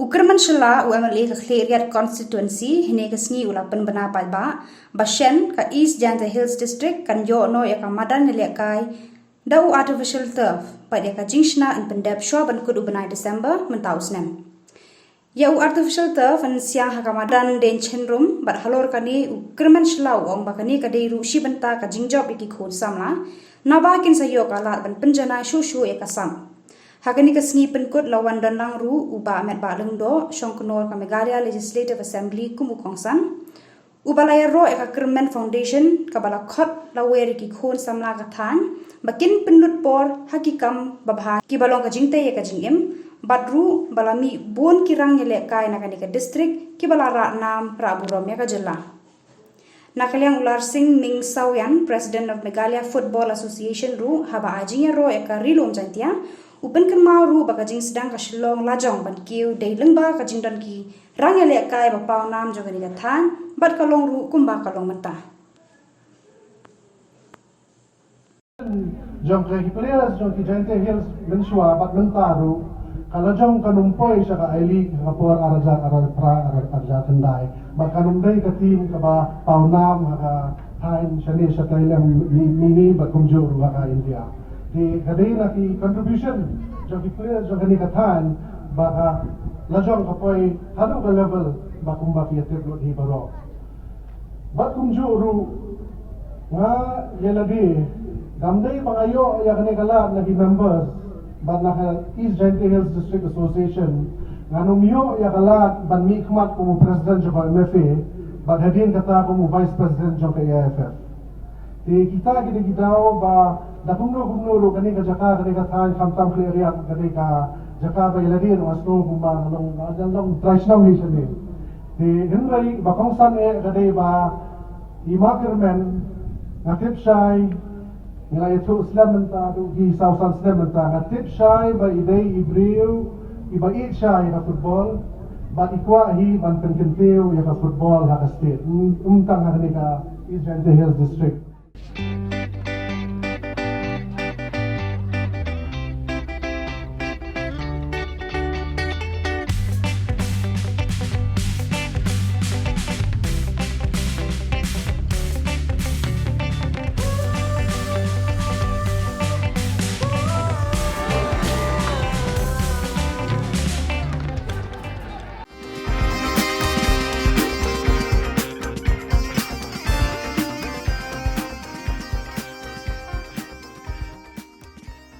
Ukraman Shala UMLA ka Cleriat constituency hine ka sngi ulapan bana pa ba Bashen ka East Janta Hills district kan yo no ya ka madan ne lekai dau artificial turf pa dia ka jingshna in pendep shwa ban kudu banai December mentausnem ya artificial turf an siang ha ka madan den chenrum bat halor kani Ukraman Shala ong ba kani ka dei ru shi banta ka jingjob iki khon samla naba kin sayo ka lat ban penjana shu ya ka sam Hakani ka sngi penkut lawan dan lang ru uba met ba lengdo Shongkonor ka Meghalaya Legislative Assembly kumukongsan uba layar ro ka Kermen Foundation ka bala khot lawer ki khon samla ka than bakin penlut por hakikam babha ki balong ka jingte ya ka jingim badru balami bon kirang yele kai na kani ka district ki bala ra nam pra burom ya ka jilla Nakaliang Ular Singh Ming Sawian President of Meghalaya Football Association ru haba ajing ro ya ka rilom jantia Upen kan mau ru baka jing sedang ka Shillong lajong ban kiu dei lengba ka jing dan ki rang ele kai ba pau nam jo ni ka than bat ka long ru kumba ka long mata jong ki players jong ki Janta Hills menshwa bat mentaru kala jong kanumpoi sa ka ili ka por araja araja kendai ba kanumpoi ka team ka ba pau nam ka thain shani sa Thailand mini ba kumjuru ka India di kadai na ki contribution jo ki players jo kani kathan baka lajong kapoi hadu ka level bakum ba fiatir lo di baro bakum juru nga yeladi gamdai pangayo ya kani kala na ki members ban na East Janta Hills District Association nganumiyo ya kala ban mi khmat ko president jo ka MFA ban hadin kata ko vice president jo ka AFF di kita ba Dakumno kani ka jaka kani ka than kamtam Cleriat kani ka jaka ba yeladi no asno bumba long traditional nation ni di hinrai bakong san e kani ba imakermen ngatip shai nilai itu Islam menta du gi sausan Islam menta ngatip shai ba idei ibriu iba it shai ka football ba ikwa hi ban penkentiu ya ka football ha ka state tang kani ka East Janta Hills district